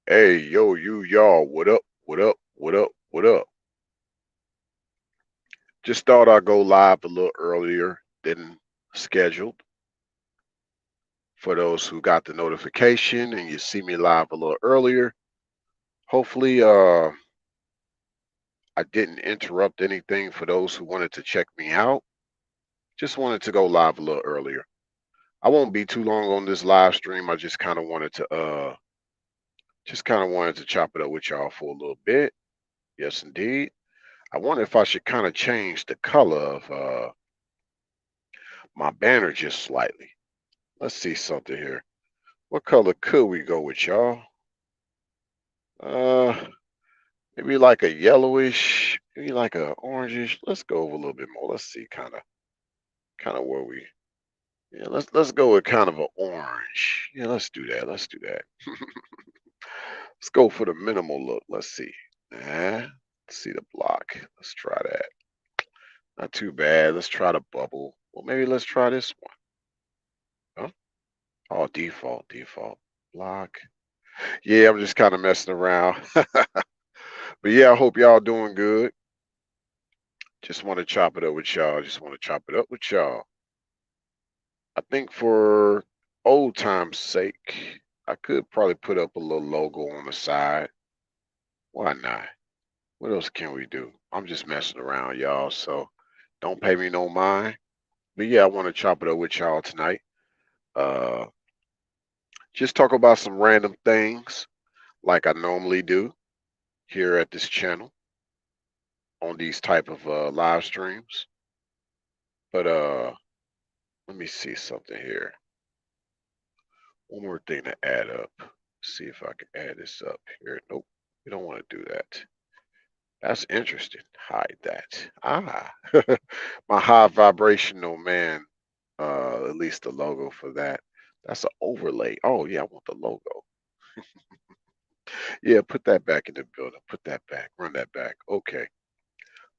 Hey, yo, y'all, what up? What up? What up? What up? Just thought I'd go live a little earlier than scheduled. For those who got the notification and you see me live a little earlier, hopefully I didn't interrupt anything for those who wanted to check me out. Just wanted to go live a little earlier. I won't be too long on this live stream. I just kind of wanted to chop it up with y'all for a little bit. Yes, indeed. I wonder if I should kind of change the color of my banner just slightly. Let's see something here. What color could we go with, y'all? Uh, maybe like a yellowish, maybe like a orangish. Let's go over a little bit more. Let's see, kind of where we. Yeah, let's go with kind of an orange. Yeah, let's do that. Let's do that. Let's go for the minimal look. Let's see. Let's see the block. Let's try that. Not too bad. Let's try the bubble. Well, maybe let's try this one. Huh? Oh, default block. Yeah, I'm just kind of messing around. But yeah, I hope y'all doing good. Just want to chop it up with y'all. Just want to chop it up with y'all. I think for old time's sake, I could probably put up a little logo on the side. Why not? What else can we do? I'm just messing around, y'all. So don't pay me no mind. But yeah, I want to chop it up with y'all tonight. Uh, just talk about some random things like I normally do here at this channel on these type of live streams. But let me see something here. One more thing to add up. See if I can add this up here. Nope, we don't want to do that. That's interesting. Hide that. My high vibrational man. At least the logo for that. That's an overlay. Oh yeah, I want the logo. Yeah, put that back in the building. Put that back. Run that back. Okay.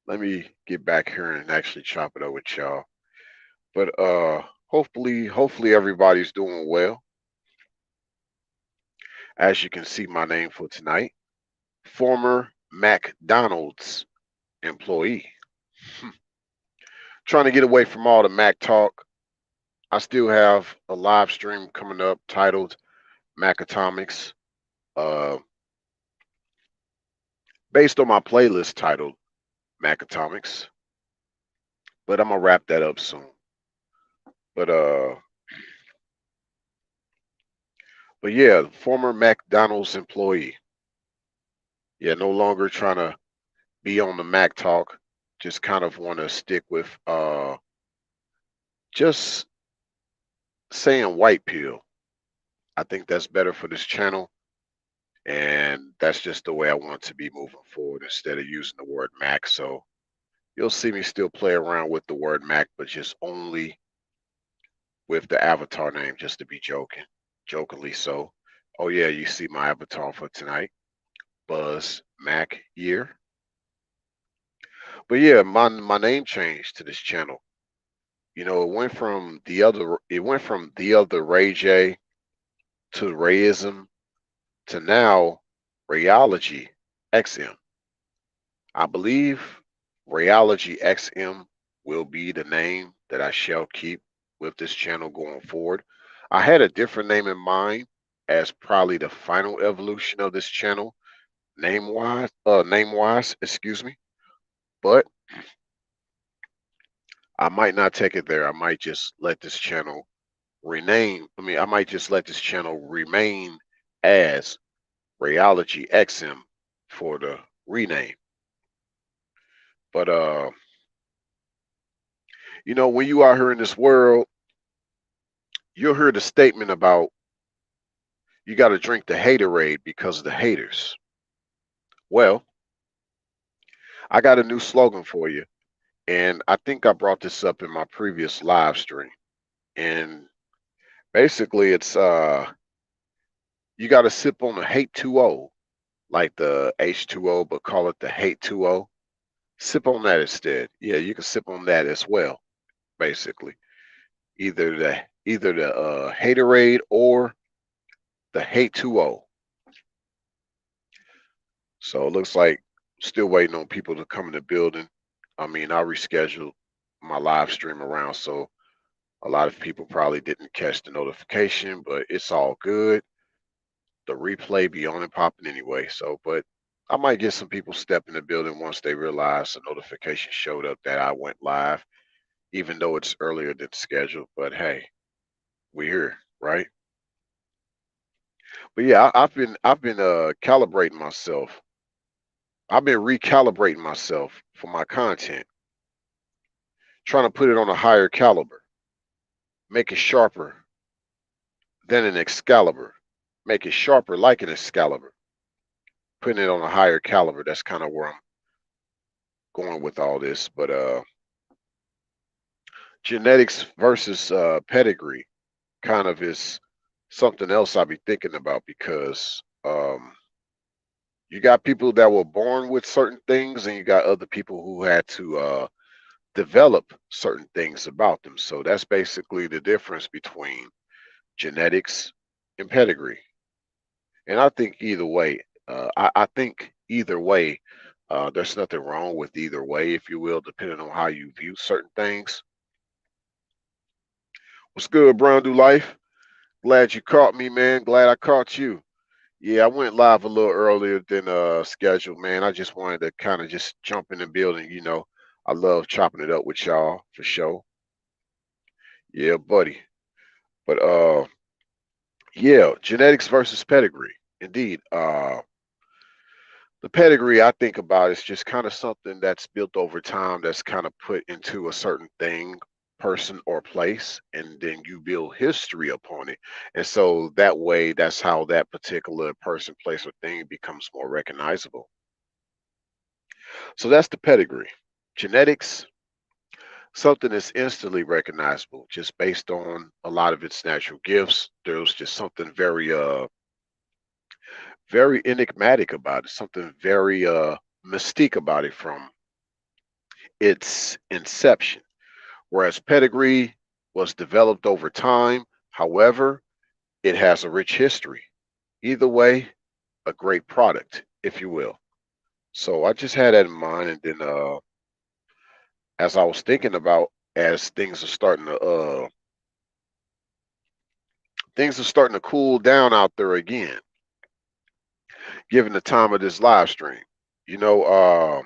Let me get back here and actually chop it up with y'all. But hopefully everybody's doing well. As you can see, my name for tonight, former McDonald's employee. Trying to get away from all the Mac talk. I still have a live stream coming up titled Mac Atomics, uh, based on my playlist titled Mac Atomics. But I'm gonna wrap that up soon. But uh, but yeah, former McDonald's employee. Yeah, no longer trying to be on the Mac talk. Just kind of want to stick with just saying white pill. I think that's better for this channel. And that's just the way I want to be moving forward instead of using the word Mac. So you'll see me still play around with the word Mac, but just only with the avatar name, just to be jokingly so. Oh yeah, you see my avatar for tonight, Buzz Mac Year. But yeah, my name changed to this channel. It went from the other Ray J to Rayism to now Rayology XM. I believe Rayology XM will be the name that I shall keep with this channel going forward. I had a different name in mind as probably the final evolution of this channel, name wise, excuse me. But I might not take it there. I might just let this channel I might just let this channel remain as Rayology XM for the rename. But when you are here in this world, you'll hear the statement about you got to drink the haterade because of the haters. Well, I got a new slogan for you, and I think I brought this up in my previous live stream. And basically, it's you got to sip on the hate 2O, like the H2O, but call it the hate 2O. Sip on that instead. Yeah, you can sip on that as well. Basically, either the haterade or the hate 2O. So it looks like still waiting on people to come in the building. I mean, I rescheduled my live stream around, so a lot of people probably didn't catch the notification, but it's all good. The replay be on and popping anyway. So, but I might get some people step in the building once they realize the notification showed up that I went live, even though it's earlier than scheduled. But hey, we're here, right? But yeah, I've been calibrating myself. I've been recalibrating myself for my content, trying to put it on a higher caliber, make it sharper than an Excalibur, make it sharper like an Excalibur, putting it on a higher caliber. That's kind of where I'm going with all this. But genetics versus pedigree kind of is something else I'll be thinking about because you got people that were born with certain things, and you got other people who had to develop certain things about them. So that's basically the difference between genetics and pedigree. And I think either way, I think either way, there's nothing wrong with either way, if you will, depending on how you view certain things. What's good, Brown Do Life? Glad you caught me, man. Glad I caught you. Yeah, I went live a little earlier than scheduled, man. I just wanted to kind of just jump in the building. I love chopping it up with y'all for sure. Yeah, buddy. But yeah, genetics versus pedigree. Indeed. The pedigree I think about is just kind of something that's built over time, that's kind of put into a certain thing, person, or place, and then you build history upon it. And so that way, that's how that particular person, place, or thing becomes more recognizable. So that's the pedigree. Genetics, something that's instantly recognizable just based on a lot of its natural gifts. There's just something very enigmatic about it, something very mystique about it from its inception, whereas pedigree was developed over time. However, it has a rich history. Either way, a great product, if you will. So I just had that in mind, and then as I was thinking about, as things are starting to cool down out there again, given the time of this live stream. You know,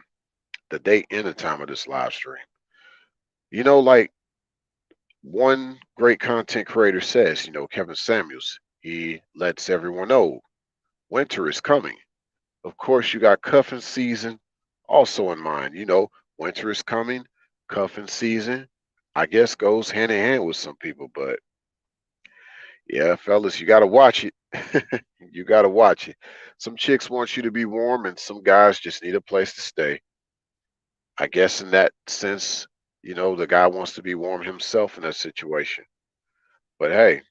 the date and the time of this live stream. Like one great content creator says, Kevin Samuels, he lets everyone know winter is coming. Of course, you got cuffing season also in mind. Winter is coming, cuffing season, I guess goes hand in hand with some people. But yeah, fellas, you got to watch it. You got to watch it. Some chicks want you to be warm, and some guys just need a place to stay. I guess in that sense, the guy wants to be warm himself in that situation. But hey,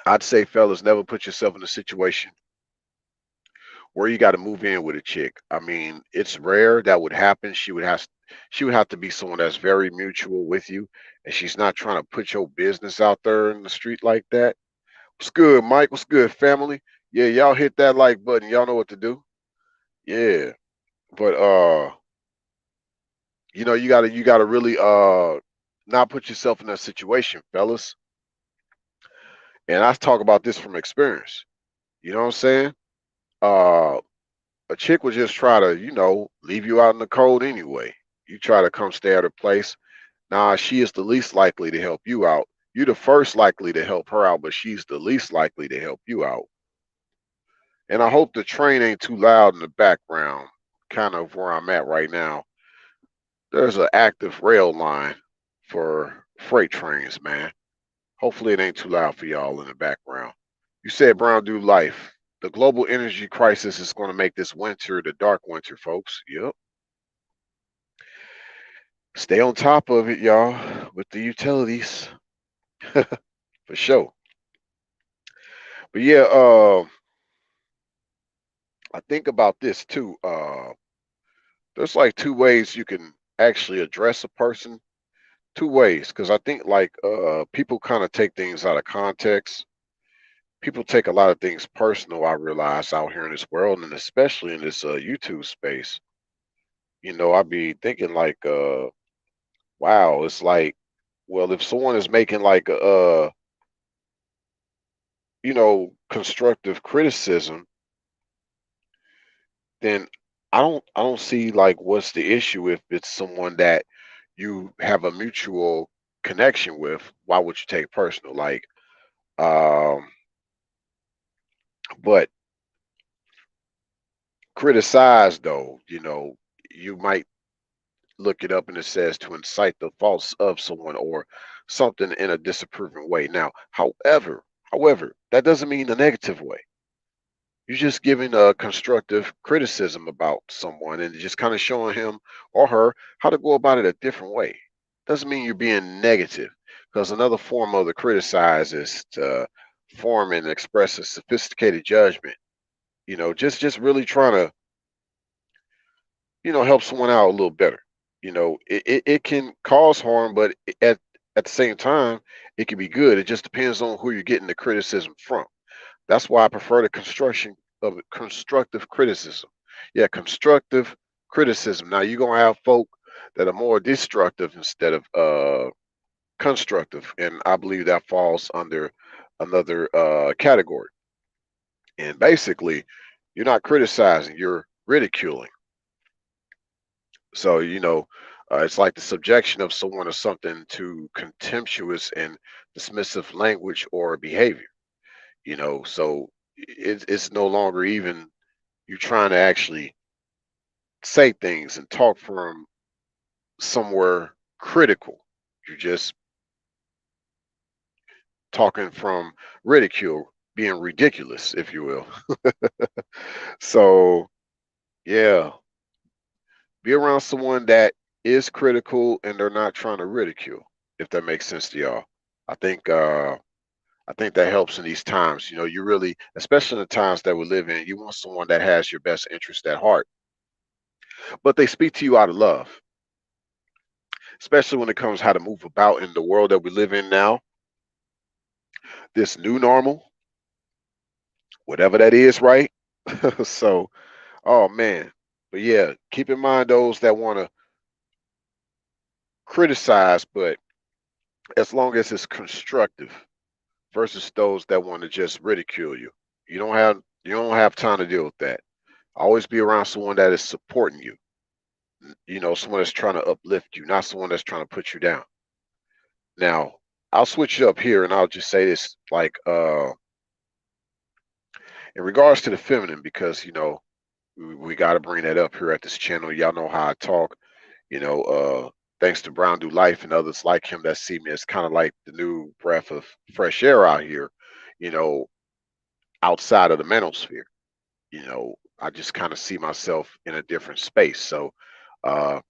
I'd say, fellas, never put yourself in a situation where you got to move in with a chick. I mean, it's rare that would happen. She would have to be someone that's very mutual with you, and she's not trying to put your business out there in the street like that. What's good, Mike? What's good, family? Yeah, y'all hit that like button. Y'all know what to do. Yeah. But you gotta really not put yourself in that situation, fellas. And I talk about this from experience. You know what I'm saying? Uh a chick will just try to, leave you out in the cold anyway. You try to come stay at her place. Nah, she is the least likely to help you out. You're the first likely to help her out, but she's the least likely to help you out. And I hope the train ain't too loud in the background, kind of where I'm at right now. There's an active rail line for freight trains, man. Hopefully it ain't too loud for y'all in the background. You said Brown Do Life. The global energy crisis is going to make this winter the dark winter, folks. Yep. Stay on top of it, y'all, with the utilities. For sure. But yeah, I think about this too. There's like two ways you can actually address a person. Two ways, because I think like people kind of take things out of context. people take a lot of things personal. I realize out here in this world, and especially in this YouTube space. I'd be thinking like, wow, it's like, well, if someone is making like a, constructive criticism, then I don't see like what's the issue if it's someone that you have a mutual connection with. Why would you take it personal? Like, um, but criticize though, you might look it up and it says to incite the faults of someone or something in a disapproving way. Now, however, that doesn't mean a negative way. You're just giving a constructive criticism about someone and just kind of showing him or her how to go about it a different way. Doesn't mean you're being negative, because another form of the criticize is to form and express a sophisticated judgment. Just really trying to, help someone out a little better. It can cause harm, but at the same time, it can be good. It just depends on who you're getting the criticism from. That's why I prefer the construction of constructive criticism. Yeah, constructive criticism. Now you're gonna have folk that are more destructive instead of constructive, and I believe that falls under another category. And basically, you're not criticizing, you're ridiculing. So, it's like the subjection of someone or something to contemptuous and dismissive language or behavior. So it's no longer even you trying to actually say things and talk from somewhere critical. You're just talking from ridicule, being ridiculous, if you will. So, yeah, be around someone that is critical and they're not trying to ridicule, if that makes sense to y'all. I think I think that helps in these times. You really, especially in the times that we live in, you want someone that has your best interest at heart, but they speak to you out of love, especially when it comes how to move about in the world that we live in now, this new normal, whatever that is, right? So, oh man. But yeah, keep in mind those that want to criticize, but as long as it's constructive versus those that want to just ridicule you. You don't have time to deal with that. Always be around someone that is supporting you. Someone that's trying to uplift you, not someone that's trying to put you down. Now, I'll switch it up here and I'll just say this like in regards to the feminine, because we got to bring that up here at this channel. Y'all know how I talk. Thanks to Brown Do Life and others like him that see me as kind of like the new breath of fresh air out here, you know, outside of the manosphere. I just kind of see myself in a different space. So, uh,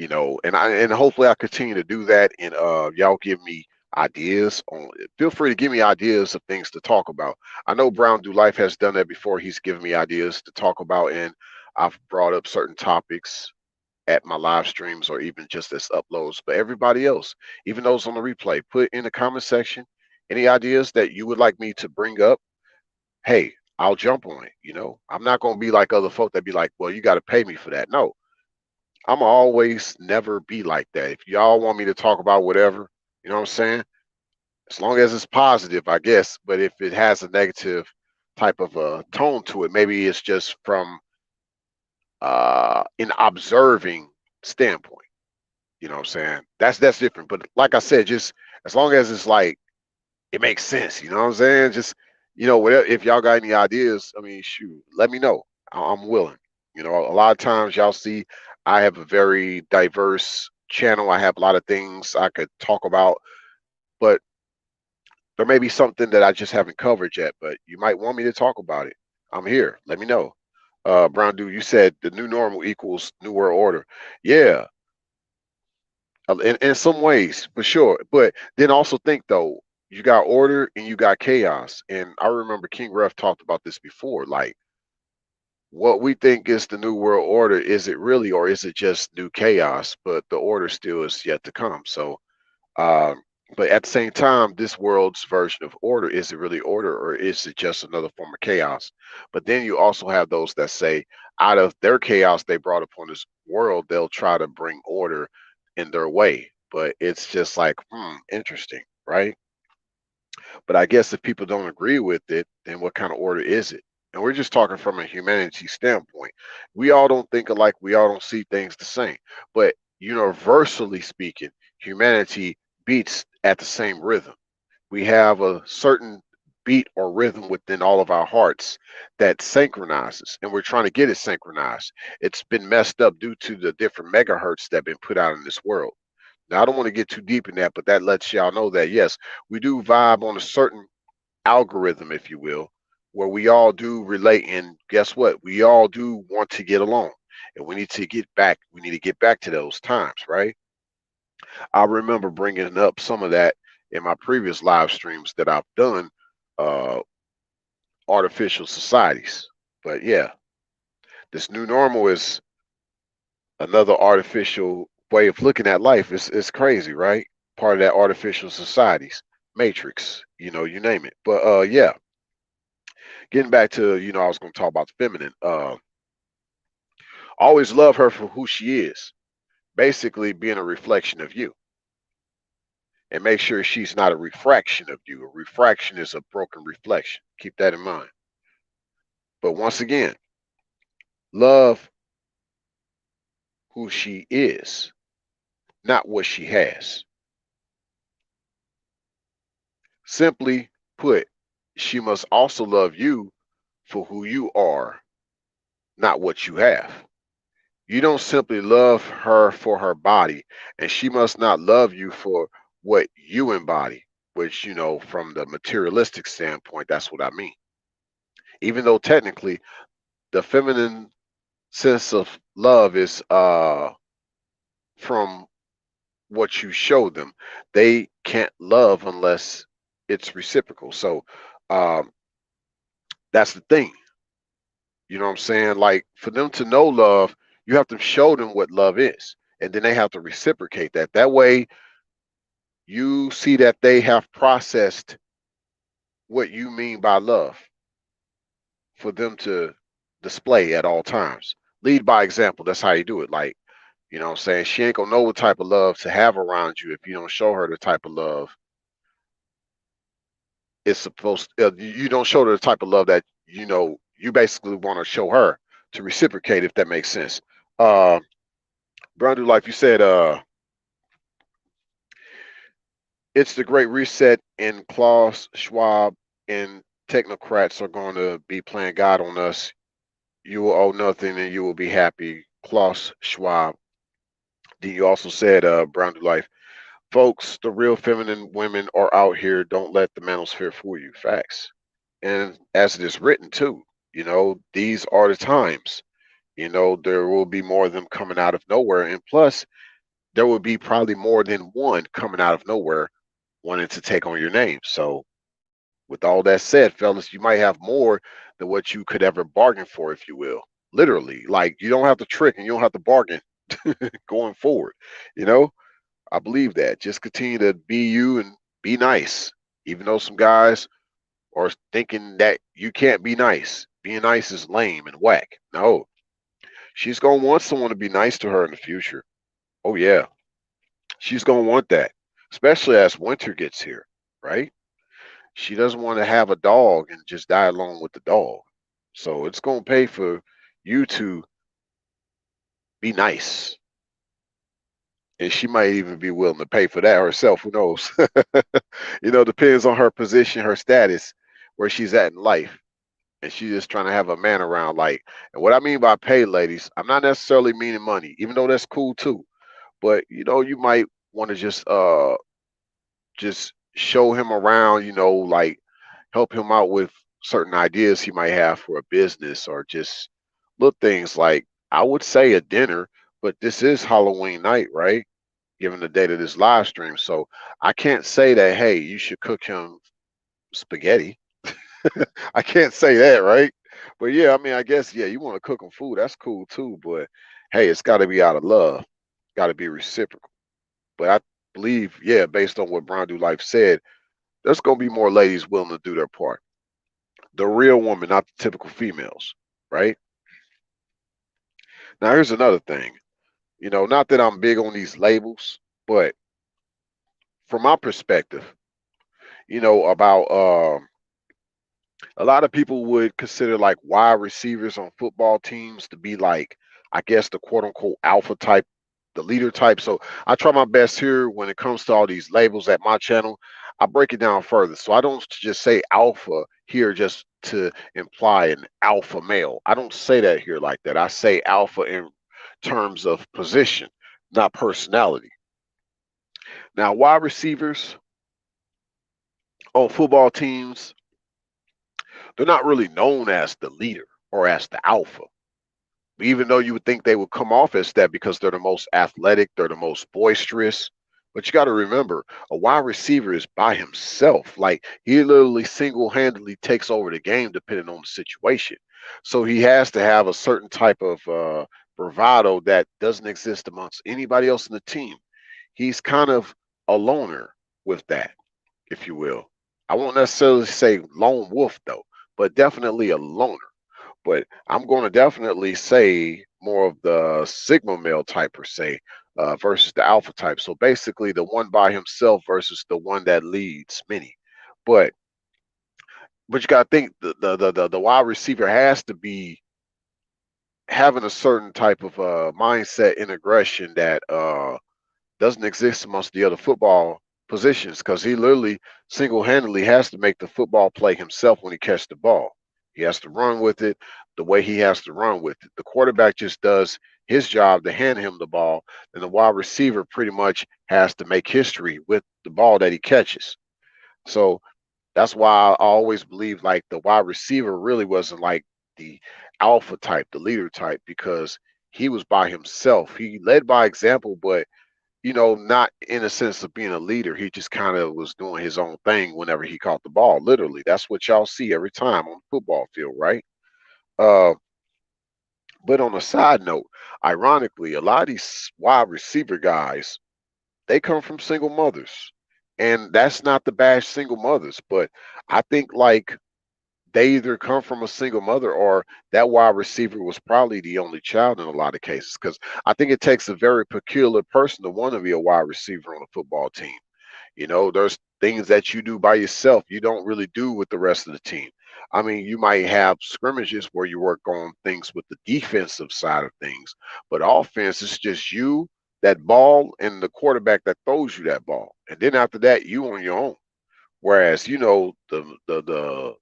and hopefully I continue to do that. And y'all give me ideas on. Feel free to give me ideas of things to talk about. I know Brown Do Life has done that before. He's given me ideas to talk about, and I've brought up certain topics at my live streams or even just as uploads. But everybody else, even those on the replay, put in the comment section any ideas that you would like me to bring up. Hey, I'll jump on it. I'm not going to be like other folk that be like, well, you got to pay me for that. No, I'm always never be like that. If y'all want me to talk about whatever, you know what I'm saying? As long as it's positive, I guess. But if it has a negative type of a tone to it, maybe it's just from an observing standpoint. You know what I'm saying? That's different. But like I said, just as long as it's like it makes sense, you know what I'm saying? Just whatever. If y'all got any ideas, I mean, shoot, let me know. I'm willing. A lot of times y'all see I have a very diverse channel. I have a lot of things I could talk about, but there may be something that I just haven't covered yet. But you might want me to talk about it. I'm here. Let me know. Brown Dude, you said the new normal equals new world order. Yeah, in some ways, for sure. But then also think though, you got order and you got chaos. And I remember King Ref talked about this before. Like, what we think is the new world order, is it really, or is it just new chaos? But the order still is yet to come. So But at the same time, this world's version of order, is it really order or is it just another form of chaos? But then you also have those that say out of their chaos they brought upon this world, they'll try to bring order in their way. But it's just like, interesting, right? But I guess if people don't agree with it, then what kind of order is it? And we're just talking from a humanity standpoint. We all don't think alike. We all don't see things the same. But universally speaking, humanity beats at the same rhythm. We have a certain beat or rhythm within all of our hearts that synchronizes, and we're trying to get it synchronized. It's been messed up due to the different megahertz that have been put out in this world. Now, I don't want to get too deep in that, but that lets y'all know that yes, we do vibe on a certain algorithm, if you will, where we all do relate. And guess what? We all do want to get along, and we need to get back. We need to get back to those times, right? I remember bringing up some of that in my previous live streams that I've done, uh, artificial societies. But yeah, this new normal is another artificial way of looking at life. It's crazy, right? Part of that artificial societies matrix, you name it. But yeah, getting back to, I was going to talk about the feminine. Always love her for who she is, basically being a reflection of you, and make sure she's not a refraction of you. A refraction is a broken reflection. Keep that in mind. But once again, love who she is, not what she has. Simply put, she must also love you for who you are, not what you have. You don't simply love her for her body, and she must not love you for what you embody, which, from the materialistic standpoint, that's what I mean. Even though technically the feminine sense of love is from what you show them. They can't love unless it's reciprocal. So um, that's the thing. You know what I'm saying? Like for them to know love, you have to show them what love is. And then they have to reciprocate that. That way you see that they have processed what you mean by love for them to display at all times. Lead by example. That's how you do it. Like, what I'm saying? She ain't gonna know what type of love to have around you if you don't show her the type of love is supposed you don't show her the type of love that you basically want to show her to reciprocate, if that makes sense. uh Brandon, like you said, it's the great reset, and Klaus Schwab and technocrats are going to be playing God on us. You will owe nothing and you will be happy. Klaus Schwab. Then you also said, Brown Life, folks, the real feminine women are out here. Don't let the manosphere fool you. Facts. And as it is written too, these are the times. There will be more of them coming out of nowhere. And plus, there will be probably more than one coming out of nowhere wanting to take on your name. So, with all that said, fellas, you might have more than what you could ever bargain for, if you will. Literally, like you don't have to trick and you don't have to bargain going forward. You know, I believe that. Just continue to be you and be nice, even though some guys are thinking that you can't be nice. Being nice is lame and whack. No, she's going to want someone to be nice to her in the future. Oh, yeah. She's going to want that, especially as winter gets here, right? She doesn't want to have a dog and just die alone with the dog. So it's going to pay for you to be nice. And she might even be willing to pay for that herself. Who knows? Depends on her position, her status, where she's at in life. And she's just trying to have a man around. Like, and what I mean by pay, ladies, I'm not necessarily meaning money, even though that's cool too. But you might want to just show him around, like help him out with certain ideas he might have for a business, or just little things like, I would say a dinner, but this is Halloween night, right? Given the date of this live stream. So I can't say that, hey, you should cook him spaghetti. I can't say that, right? But yeah, I mean, I guess, yeah, you want to cook him food, that's cool too. But hey, it's got to be out of love, got to be reciprocal. But believe, yeah, based on what Brown Do Life said, there's going to be more ladies willing to do their part. The real woman, not the typical females, right? Now, here's another thing. Not that I'm big on these labels, but from my perspective, about a lot of people would consider like wide receivers on football teams to be like, I guess, the quote unquote alpha type, the leader type. So I try my best here when it comes to all these labels at my channel. I break it down further. So I don't just say alpha here just to imply an alpha male. I don't say that here like that. I say alpha in terms of position, not personality. Now, wide receivers on football teams, they're not really known as the leader or as the alpha. Even though you would think they would come off as that because they're the most athletic, they're the most boisterous. But you got to remember, a wide receiver is by himself. Like he literally single handedly takes over the game depending on the situation. So he has to have a certain type of bravado that doesn't exist amongst anybody else in the team. He's kind of a loner with that, if you will. I won't necessarily say lone wolf though, but definitely a loner. But I'm going to definitely say more of the sigma male type per se versus the alpha type. So basically, the one by himself versus the one that leads many. But but you got to think the wide receiver has to be having a certain type of mindset and aggression that doesn't exist amongst the other football positions because he literally single-handedly has to make the football play himself when he catches the ball. He has to run with it the way he has to run with it. The quarterback just does his job to hand him the ball, and the wide receiver pretty much has to make history with the ball that he catches. So that's why I always believe like the wide receiver really wasn't like the alpha type, the leader type, because he was by himself. He led by example, but not in a sense of being a leader. He just kind of was doing his own thing whenever he caught the ball. Literally, that's what y'all see every time on the football field, right? Uh, but on a side note, ironically, a lot of these wide receiver guys, they come from single mothers. And that's not to bash single mothers, but I think like they either come from a single mother or that wide receiver was probably the only child in a lot of cases. Because I think it takes a very peculiar person to want to be a wide receiver on a football team. There's things that you do by yourself you don't really do with the rest of the team. I mean, you might have scrimmages where you work on things with the defensive side of things, but offense is just you, that ball, and the quarterback that throws you that ball. And then after that, you on your own. Whereas, the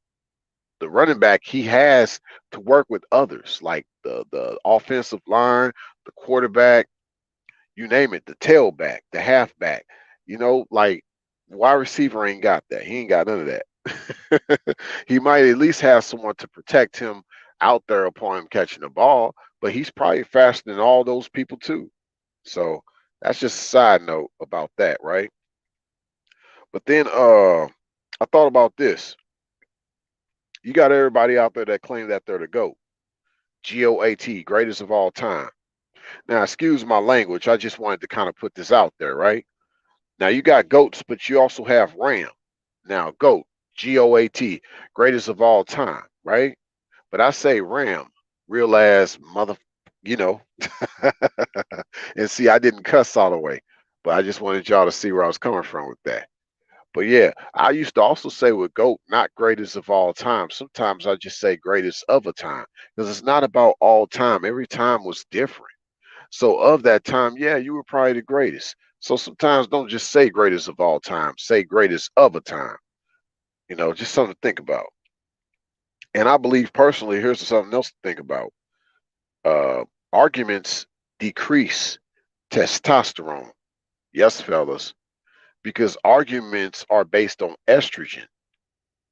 running back, he has to work with others, like the offensive line, the quarterback, you name it, the tailback, the halfback. Like wide receiver ain't got that. He ain't got none of that. He might at least have someone to protect him out there upon him catching the ball, but he's probably faster than all those people too. So that's just a side note about that, right? But then I thought about this. You got everybody out there that claim that they're the GOAT. GOAT, greatest of all time. Now, excuse my language. I just wanted to kind of put this out there, right? Now, you got GOATs, but you also have Ram. Now, GOAT, GOAT, greatest of all time, right? But I say Ram, real ass mother, you know. And see, I didn't cuss all the way, but I just wanted y'all to see where I was coming from with that. But yeah, I used to also say with GOAT, not greatest of all time. Sometimes I just say greatest of a time because it's not about all time. Every time was different. So of that time, yeah, you were probably the greatest. So sometimes don't just say greatest of all time, say greatest of a time. Just something to think about. And I believe personally, here's something else to think about. Arguments decrease testosterone. Yes, fellas, because arguments are based on estrogen,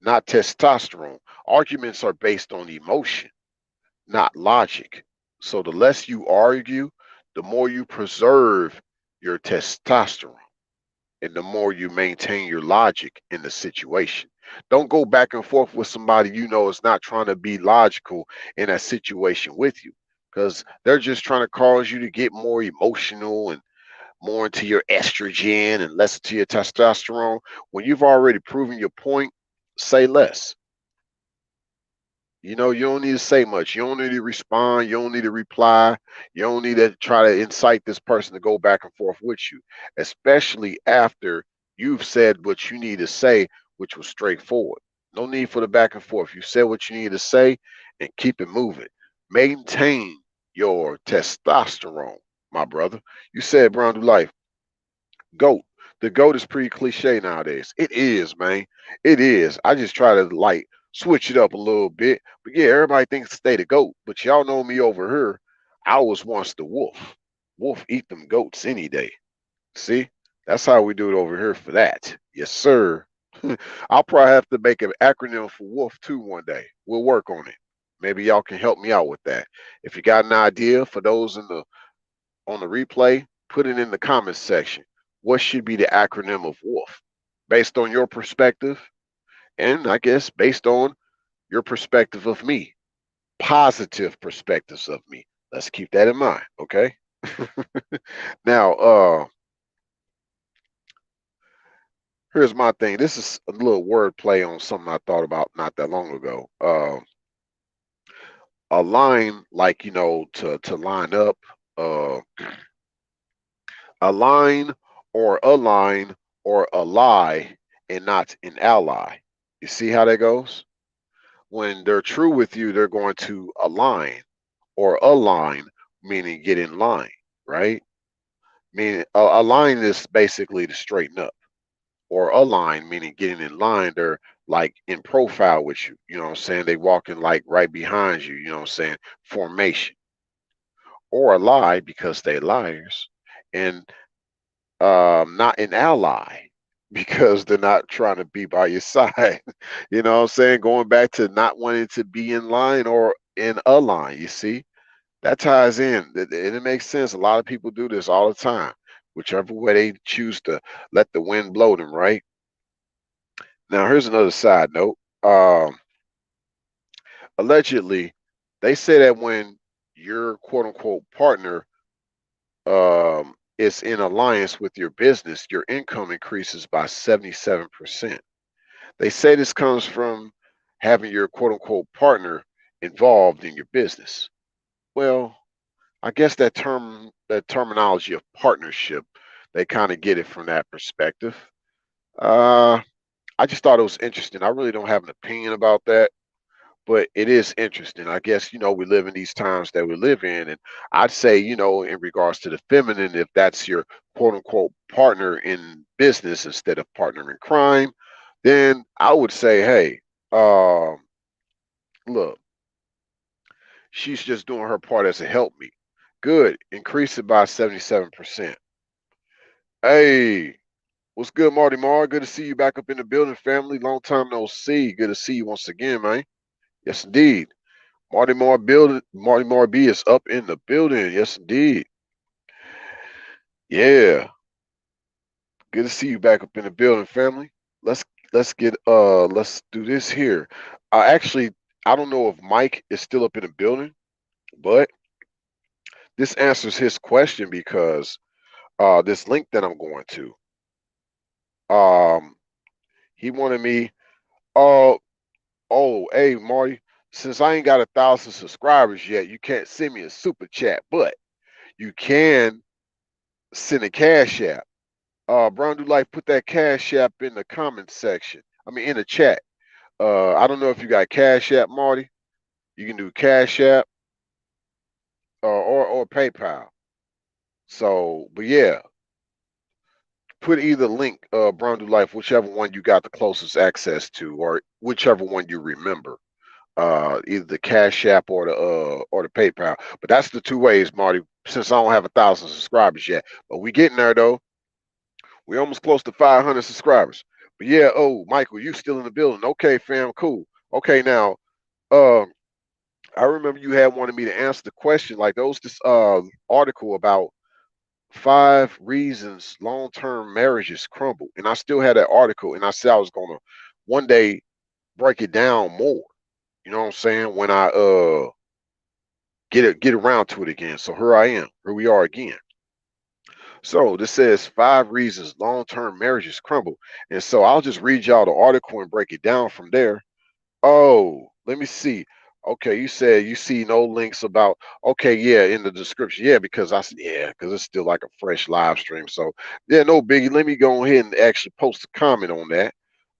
not testosterone. Arguments are based on emotion, not logic. So the less you argue, the more you preserve your testosterone and the more you maintain your logic in the situation. Don't go back and forth with somebody you know is not trying to be logical in that situation with you because they're just trying to cause you to get more emotional and more into your estrogen and less into your testosterone. When you've already proven your point, say less. You know, you don't need to say much. You don't need to respond. You don't need to reply. You don't need to try to incite this person to go back and forth with you, especially after you've said what you need to say, which was straightforward. No need for the back and forth. You said what you need to say and keep it moving. Maintain your testosterone, my brother. You said Brown to Life, GOAT. The GOAT is pretty cliche nowadays. It is, man. It is. I just try to like switch it up a little bit. But yeah, everybody thinks stay the GOAT. But y'all know me over here. I was once the wolf. Wolf eat them goats any day. See? That's how we do it over here for that. Yes, sir. I'll probably have to make an acronym for wolf too one day. We'll work on it. Maybe y'all can help me out with that. If you got an idea for those in the on the replay, put it in the comments section. What should be the acronym of WOLF? Based on your perspective, and I guess based on your perspective of me, positive perspectives of me. Let's keep that in mind, okay? Now, here's my thing. This is a little wordplay on something I thought about not that long ago. A line like to line up. Uh, align or align or ally and not an ally. You see how that goes? When they're true with you, they're going to align or align, meaning get in line, right? Meaning align is basically to straighten up, or align, meaning getting in line. They're like in profile with you. You know what I'm saying? They walking like right behind you. You know what I'm saying? Formation or a lie because they liars. And not an ally because they're not trying to be by your side. You know what I'm saying? Going back to not wanting to be in line or in a line, you see? That ties in. And it makes sense. A lot of people do this all the time, whichever way they choose to let the wind blow them, right? Now, here's another side note. Allegedly, they say that when your quote unquote partner is in alliance with your business, your income increases by 77%. They say this comes from having your quote unquote partner involved in your business. Well, I guess that terminology of partnership, they kind of get it from that perspective. Uh, I just thought it was interesting. I really don't have an opinion about that, but it is interesting. I guess, we live in these times that we live in. And I'd say, in regards to the feminine, if that's your quote unquote partner in business instead of partner in crime, then I would say, hey, look, she's just doing her part as a help me. Good. Increase it by 77%. Hey, what's good, Marty Mar? Good to see you back up in the building, family. Long time no see. Good to see you once again, man. Yes, indeed. Marty Moore B is up in the building. Yes, indeed. Yeah. Good to see you back up in the building, family. Let's let's do this here. Actually, I don't know if Mike is still up in the building, but this answers his question because this link that I'm going to, um, he wanted me, oh, hey Marty, since I ain't got 1,000 subscribers yet, you can't send me a super chat, but you can send a cash app. Brown Do Life, put that cash app in the comment section. I mean, in the chat. I don't know if you got cash app, Marty. You can do cash app or PayPal. So, but yeah, put either link, Brown Do Life, whichever one you got the closest access to, or whichever one you remember. Either the cash app or the PayPal. But that's the two ways, Marty. Since I don't have 1,000 subscribers yet, but we getting there though. We almost close to 500 subscribers. But yeah, oh, Michael, you still in the building? Okay, fam, cool. Okay, now, um, I remember you had wanted me to answer the question. Like those this article about 5 reasons long-term marriages crumble, and I still had that article, and I said I was gonna one day break it down more. You know what I'm saying? When I get around to it again. So here I am. Here we are again. So this says 5 reasons long-term marriages crumble. And so I'll just read y'all the article and break it down from there. Oh, let me see. Okay, you said you see no links about. Okay, yeah, in the description. Yeah, because yeah, because it's still like a fresh live stream. So yeah, no biggie. Let me go ahead and actually post a comment on that.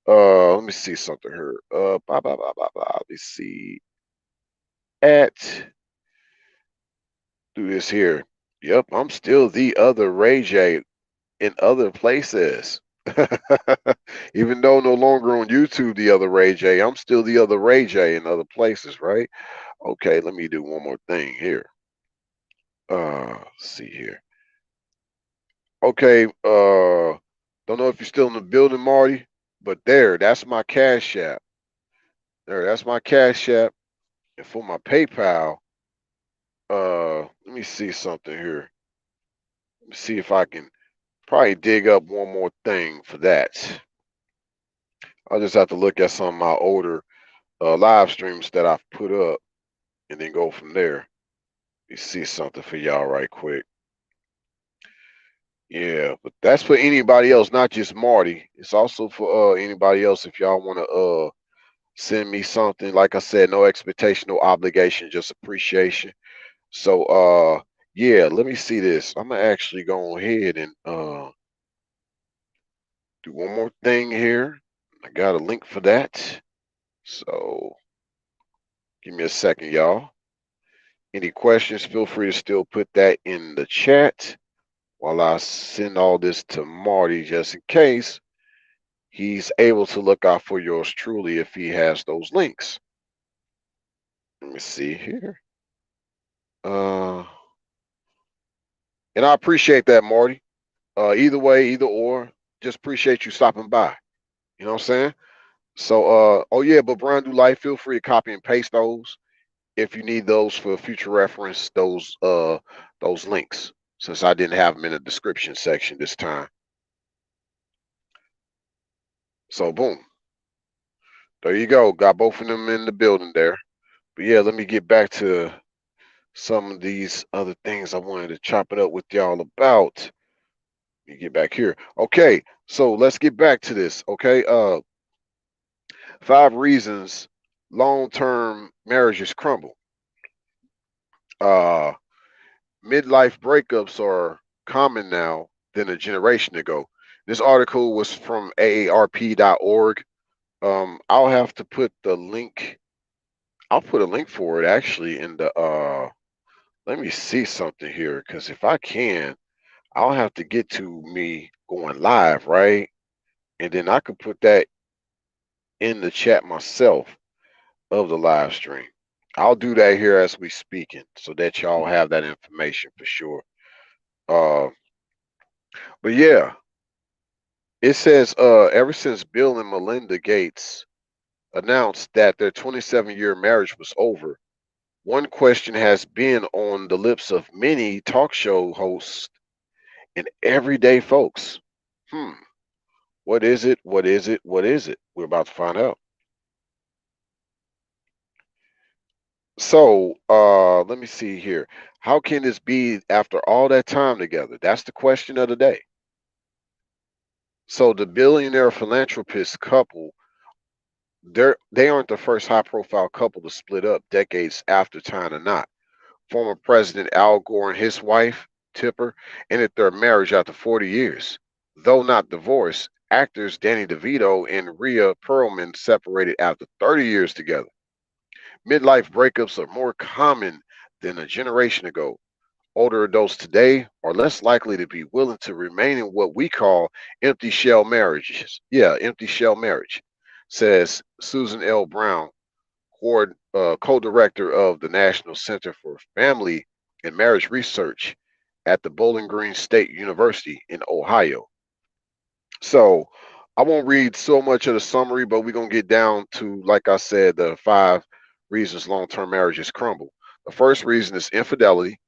Let me see something here. Blah blah blah blah blah. Let me see. At do this here. Yep, I'm still the other Ray J in other places. Even though no longer on YouTube, the other Ray J, I'm still the other Ray J in other places, right? Okay, let me do one more thing here. Let's see here. Okay, don't know if you're still in the building, Marty, but that's my Cash App. That's my Cash App. And for my PayPal, let me see something here. Let me see if I can probably dig up one more thing for that. I'll just have to look at some of my older live streams that I've put up and then go from there. Let me see something for y'all right quick. Yeah, but that's for anybody else, not just Marty. It's also for anybody else if y'all want to send me something. Like I said, no expectation, no obligation, just appreciation. So yeah, let me see this. I'm gonna actually go ahead and do one more thing here. I got a link for that. So give me a second, y'all. Any questions, feel free to still put that in the chat while I send all this to Marty just in case he's able to look out for yours truly if he has those links. Let me see here. Uh, and I appreciate that, Marty. Either way, either or, just appreciate you stopping by. You know what I'm saying? So, oh yeah, but Brian Do Life, feel free to copy and paste those if you need those for future reference. Those links, since I didn't have them in the description section this time. So, boom, there you go. Got both of them in the building there. But yeah, let me get back to some of these other things I wanted to chop it up with y'all about. Let me get back here. Okay, so let's get back to this. Okay, 5 reasons long-term marriages crumble. Uh, Midlife breakups are common now than a generation ago. This article was from aarp.org. I'll have to put the link. I'll put a link for it actually in the. Let me see something here, because if I can, I'll have to get to me going live, right? And then I could put that in the chat myself of the live stream. I'll do that here as we speaking so that y'all have that information for sure. Uh, but yeah, it says ever since Bill and Melinda Gates announced that their 27-year marriage was over, one question has been on the lips of many talk show hosts and everyday folks. Hmm, what is it? What is it? What is it? We're about to find out. So, let me see here. How can this be after all that time together? That's the question of the day. So, the billionaire philanthropist couple, they aren't the first high-profile couple to split up decades after tying a knot. Former President Al Gore and his wife, Tipper, ended their marriage after 40 years. Though not divorced, actors Danny DeVito and Rhea Perlman separated after 30 years together. Midlife breakups are more common than a generation ago. Older adults today are less likely to be willing to remain in what we call empty shell marriages. Yeah, empty shell marriage, says Susan L. Brown, co-director of the National Center for Family and Marriage Research at the Bowling Green State University in Ohio. So I won't read so much of the summary, but we're going to get down to, like I said, the 5 reasons long-term marriages crumble. The first reason is infidelity.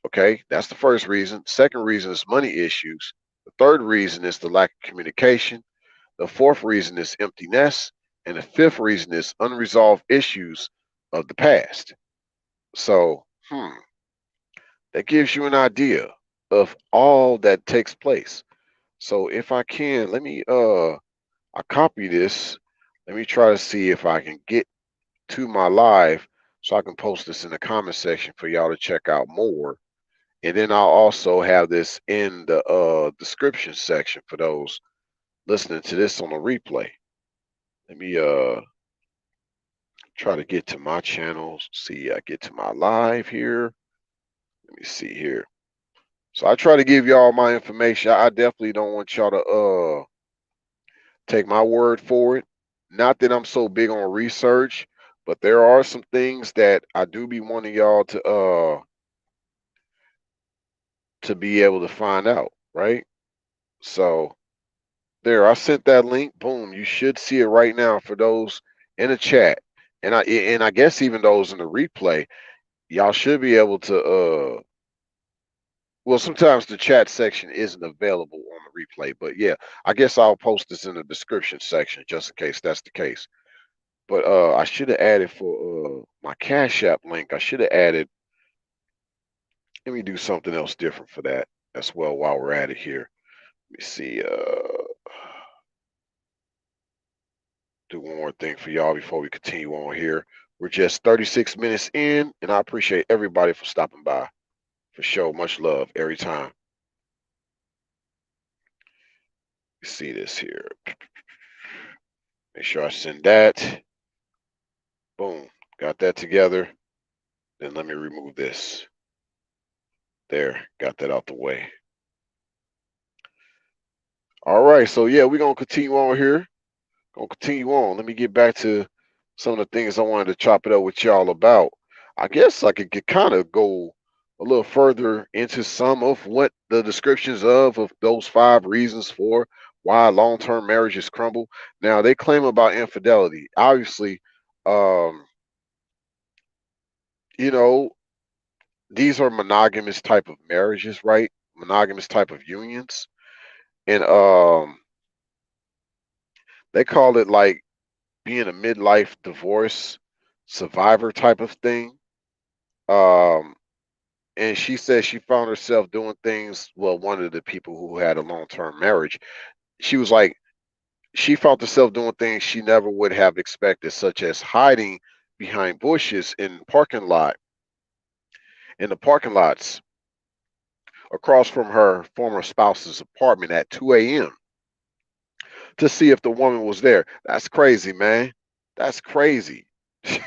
Okay, that's the first reason. Second reason is money issues. The third reason is the lack of communication. The fourth reason is emptiness. And the fifth reason is unresolved issues of the past. So, that gives you an idea of all that takes place. So if I can, let me I copy this. Let me try to see if I can get to my live so I can post this in the comment section for y'all to check out more. And then I'll also have this in the description section for those listening to this on the replay. Let me try to get to my channels. See, I get to my live here. Let me see here. So I try to give y'all my information. I definitely don't want y'all to take my word for it. Not that I'm so big on research, but there are some things that I do be wanting y'all to be able to find out, right? So there, I sent that link. Boom, you should see it right now for those in the chat. And I guess even those in the replay, y'all should be able to well, sometimes the chat section isn't available on the replay, but yeah, I guess I'll post this in the description section just in case that's the case. But I should have added for my Cash App link. I should have added. Let me do something else different for that as well while we're at it here. Let me see. Do one more thing for y'all before we continue on here. We're just 36 minutes in, and I appreciate everybody for stopping by. For sure, much love every time. See this here. Make sure I send that. Boom, got that together. Then let me remove this. There, got that out the way. All right, so yeah, we're gonna continue on here. Gonna continue on. Let me get back to some of the things I wanted to chop it up with y'all about. I guess I could kind of go a little further into some of what the descriptions of those 5 reasons for why long-term marriages crumble. Now they claim about infidelity. Obviously, um, you know, these are monogamous type of marriages, right? Monogamous type of unions. And they call it like being a midlife divorce survivor type of thing. Um, and she said she found herself doing things. Well, one of the people who had a long term marriage, she was like, she found herself doing things she never would have expected, such as hiding behind bushes in the parking lots across from her former spouse's apartment at 2 a.m. to see if the woman was there. That's crazy, man. That's crazy.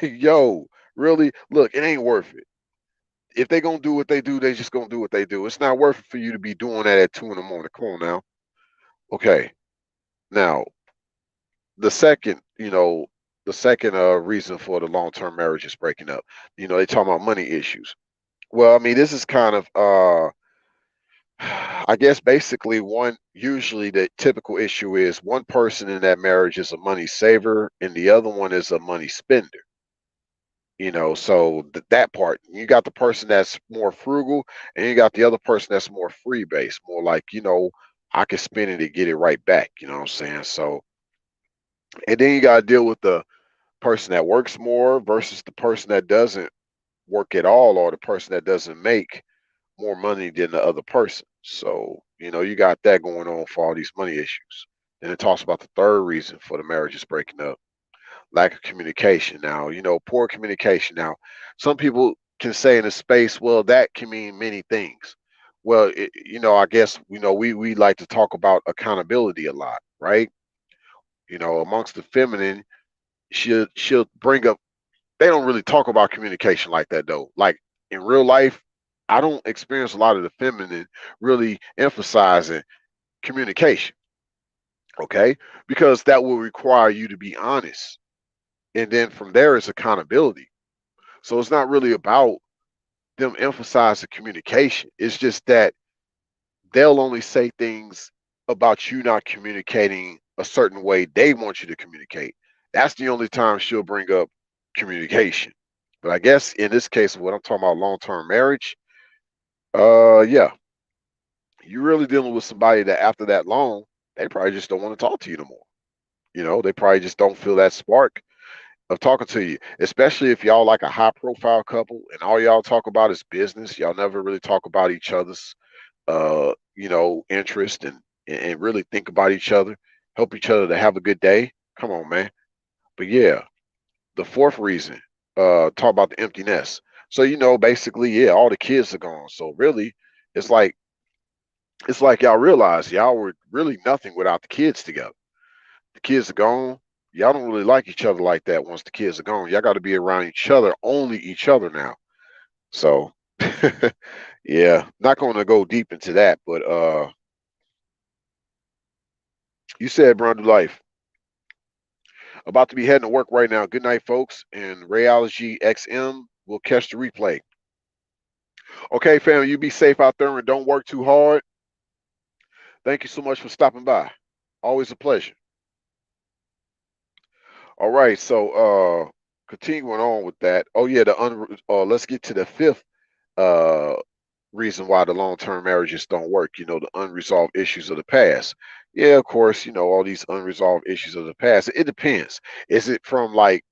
Yo, really? Look, it ain't worth it. If they gonna do what they do, they just gonna do what they do. It's not worth it for you to be doing that at 2 in the morning. Come on now. Okay. Now, the second, the second reason for the long term marriage is breaking up. They talk about money issues. Well, I mean, this is kind of I guess basically usually the typical issue is one person in that marriage is a money saver and the other one is a money spender. So that part, you got the person that's more frugal and you got the other person that's more free based, more like, I can spend it and get it right back. You know what I'm saying? So, and then you got to deal with the person that works more versus the person that doesn't work at all or the person that doesn't make more money than the other person. So, you got that going on for all these money issues. Then it talks about the third reason for the marriage is breaking up, lack of communication. Now, poor communication. Now, some people can say in a space, well, that can mean many things. Well, I guess, we like to talk about accountability a lot, right? Amongst the feminine, she'll bring up, they don't really talk about communication like that though. Like in real life, I don't experience a lot of the feminine really emphasizing communication, okay? Because that will require you to be honest. And then from there is accountability. So it's not really about them emphasizing communication. It's just that they'll only say things about you not communicating a certain way they want you to communicate. That's the only time she'll bring up communication. But I guess in this case, what I'm talking about, long-term marriage, yeah, you're really dealing with somebody that after that long, they probably just don't want to talk to you no more. They probably just don't feel that spark of talking to you, especially if y'all like a high profile couple and all y'all talk about is business. Y'all never really talk about each other's, you know, interest and really think about each other, help each other to have a good day. Come on, man. But yeah, the fourth reason, talk about the empty nest. So, you know, basically, yeah, all the kids are gone. So really, it's like it's like y'all realize y'all were really nothing without the kids together. The kids are gone. Y'all don't really like each other like that once the kids are gone. Y'all got to be around each other, only each other now. So, yeah, not going to go deep into that, but you said Brown to Life. About to be heading to work right now. Good night, folks. And Rayology XM will catch the replay. Okay, family, you be safe out there and don't work too hard. Thank you so much for stopping by. Always a pleasure. All right, so continuing on with that. Oh yeah, let's get to the fifth uh reason why the long-term marriages don't work. You know, the unresolved issues of the past. Yeah, of course, you know, all these unresolved issues of the past. It depends. Is it from like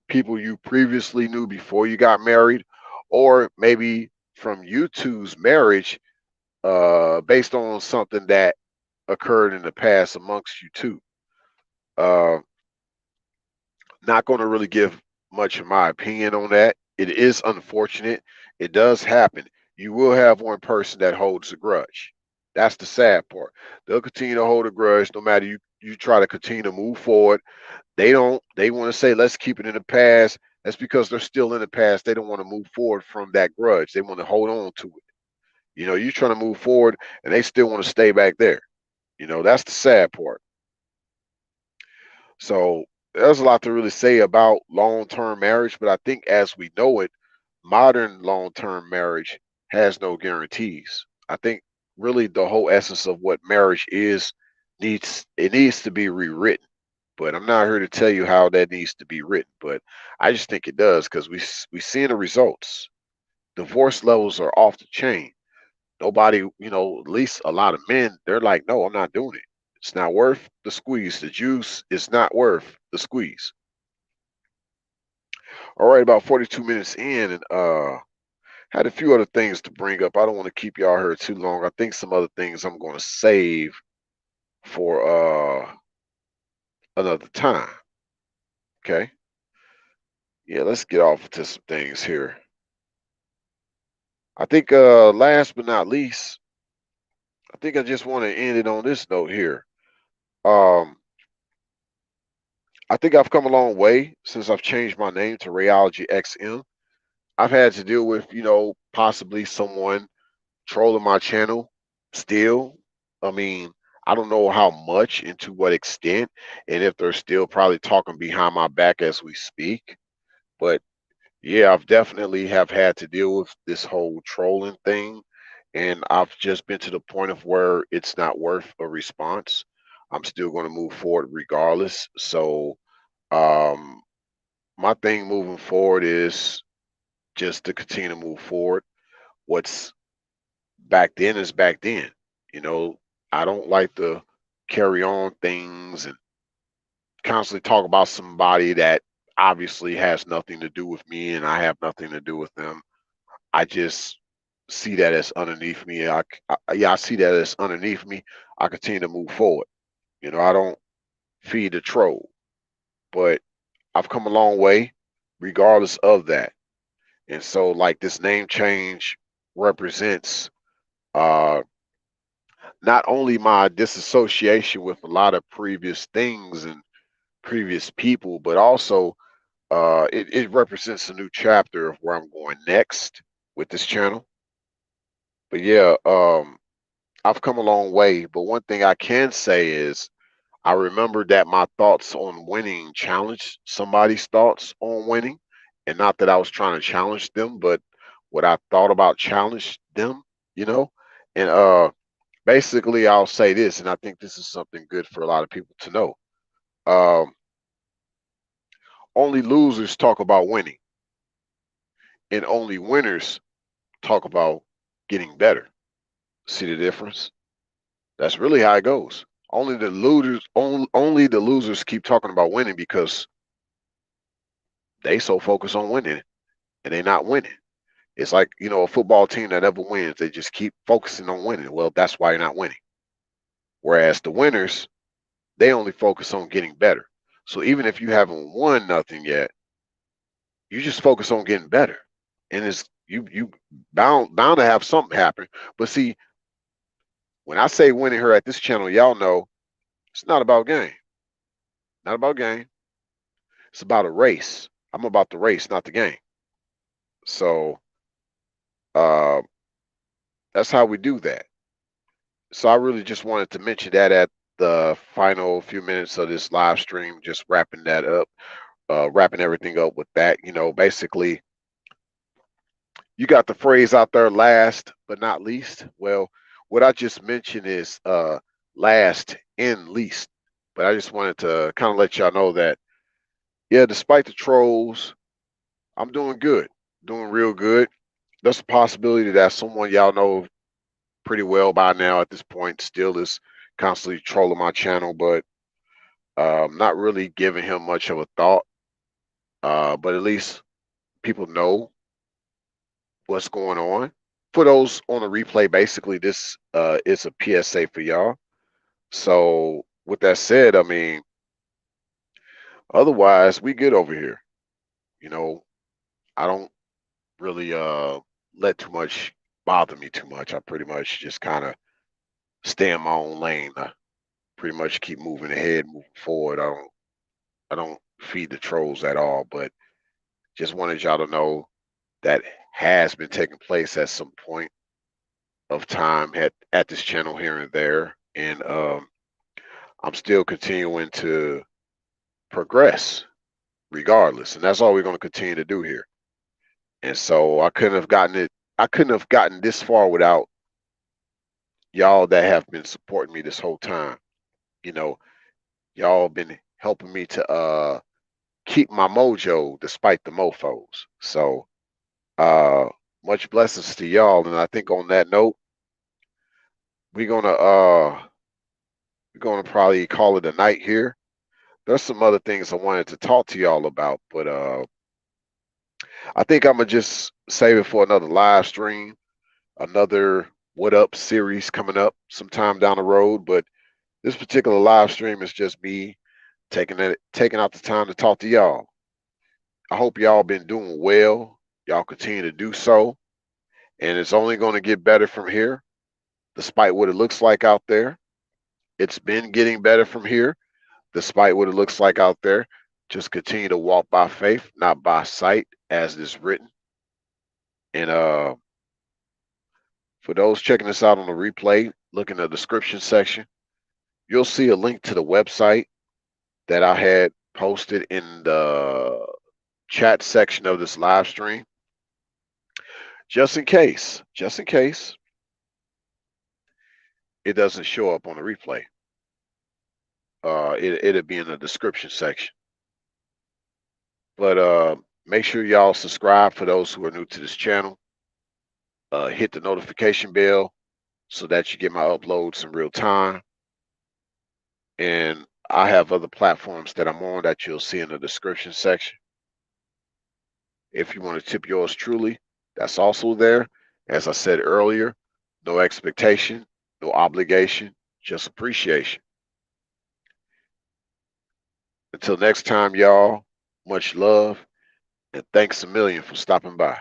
people you previously knew before you got married, or maybe from you two's marriage, based on something that occurred in the past amongst you two? Uh, Not going to really give much of my opinion on that. It is unfortunate. It does happen. You will have one person that holds a grudge. That's the sad part. They'll continue to hold a grudge no matter you try to continue to move forward. They don't. They want to say, let's keep it in the past. That's because they're still in the past. They don't want to move forward from that grudge. They want to hold on to it. You know, you're trying to move forward and they still want to stay back there. You know, that's the sad part. So there's a lot to really say about long-term marriage, but I think as we know it, modern long-term marriage has no guarantees. I think really the whole essence of what marriage is needs to be rewritten. But I'm not here to tell you how that needs to be written, but I just think it does because we seeing the results. Divorce levels are off the chain. Nobody, you know, at least a lot of men, they're like, no, I'm not doing it. It's not worth the squeeze. The juice is not worth the squeeze. All right, about 42 minutes in, and had a few other things to bring up. I don't want to keep y'all here too long. I think some other things I'm going to save for another time. Okay. Yeah, let's get off to some things here. I think last but not least, I think I just want to end it on this note here. Um, I think I've come a long way since I've changed my name to Rayology XM. I've had to deal with, you know, possibly someone trolling my channel still. I mean, I don't know how much and to what extent, and if they're still probably talking behind my back as we speak. But yeah, I've definitely have had to deal with this whole trolling thing, and I've just been to the point of where it's not worth a response. I'm still going to move forward regardless. So, um, my thing moving forward is just to continue to move forward. What's back then is back then. You know, I don't like to carry on things and constantly talk about somebody that obviously has nothing to do with me and I have nothing to do with them. I just see that as underneath me. Yeah, I see that as underneath me. I continue to move forward. You know, I don't feed the troll, but I've come a long way regardless of that. And so like this name change represents uh not only my disassociation with a lot of previous things and previous people, but also it represents a new chapter of where I'm going next with this channel. But yeah, I've come a long way. But one thing I can say is I remember that my thoughts on winning challenged somebody's thoughts on winning. And not that I was trying to challenge them, but what I thought about challenged them, you know? And basically I'll say this, and I think this is something good for a lot of people to know. Um, Only losers talk about winning, and only winners talk about getting better. See the difference? That's really how it goes. Only the losers keep talking about winning because they so focused on winning and they not winning. It's like, you know, a football team that never wins. They just keep focusing on winning. Well, that's why you're not winning. Whereas the winners, they only focus on getting better. So even if you haven't won nothing yet, you just focus on getting better. And it's you bound to have something happen. But see, when I say winning here at this channel, y'all know it's not about game. Not about game. It's about a race. I'm about the race, not the game. So uh, that's how we do that. So I really just wanted to mention that at the final few minutes of this live stream, just wrapping that up, wrapping everything up with that. You know, basically, you got the phrase out there, last but not least. Well, what I just mentioned is last and least. But I just wanted to kind of let y'all know that, yeah, despite the trolls, I'm doing good, doing real good. There's a possibility that someone y'all know pretty well by now at this point still is constantly trolling my channel, but not really giving him much of a thought. But at least people know what's going on. For those on the replay, basically this is a PSA for y'all. So with that said, I mean, otherwise we good over here. You know, I don't really let too much bother me too much. I pretty much just kind of stay in my own lane. I pretty much keep moving ahead, moving forward. I don't feed the trolls at all, but just wanted y'all to know that has been taking place at some point of time at this channel here and there. And I'm still continuing to progress regardless. And that's all we're going to continue to do here. And so I couldn't have gotten this far without y'all that have been supporting me this whole time. You know, y'all been helping me to keep my mojo despite the mofos. So uh much blessings to y'all. And I think on that note, we're gonna uh we're gonna probably call it a night here. There's some other things I wanted to talk to y'all about, but I think I'm gonna just save it for another live stream, another What Up series coming up sometime down the road. But this particular live stream is just me taking out the time to talk to y'all. I hope y'all been doing well. Y'all continue to do so, and it's only going to get better from here, despite what it looks like out there. It's been getting better from here, despite what it looks like out there. Just continue to walk by faith, not by sight, as it is written. And for those checking this out on the replay, look in the description section. You'll see a link to the website that I had posted in the chat section of this live stream. Just in case it doesn't show up on the replay. It'll be in the description section. But make sure y'all subscribe for those who are new to this channel. Hit the notification bell so that you get my uploads in real time. And I have other platforms that I'm on that you'll see in the description section. If you want to tip yours truly, that's also there. As I said earlier, no expectation, no obligation, just appreciation. Until next time, y'all, much love, and thanks a million for stopping by.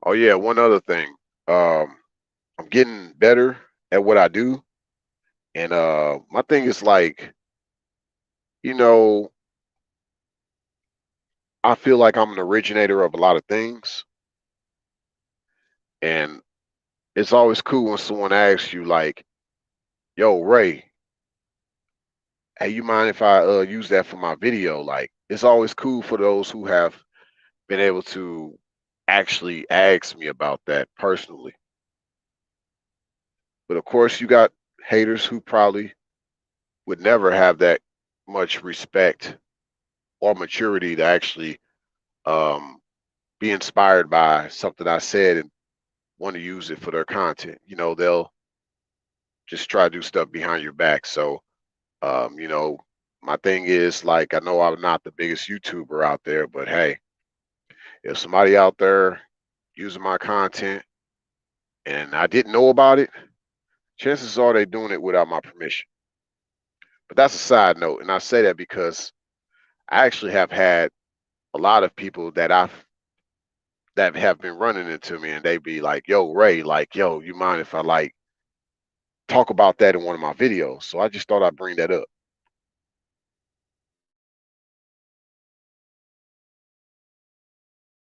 Oh yeah, one other thing. I'm getting better at what I do. And my thing is like, you know, I feel like I'm an originator of a lot of things. And it's always cool when someone asks you like, yo, Ray, hey, you mind if I use that for my video? Like, it's always cool for those who have been able to actually ask me about that personally. But of course, you got haters who probably would never have that much respect or maturity to actually um, be inspired by something I said and want to use it for their content. You know, they'll just try to do stuff behind your back. So, you know, my thing is like, I know I'm not the biggest YouTuber out there, but hey, if somebody out there using my content and I didn't know about it, chances are they doing it without my permission. But that's a side note. And I say that because I actually have had a lot of people that have been running into me and they be like, yo, Ray, like, yo, you mind if I like talk about that in one of my videos? So I just thought I'd bring that up.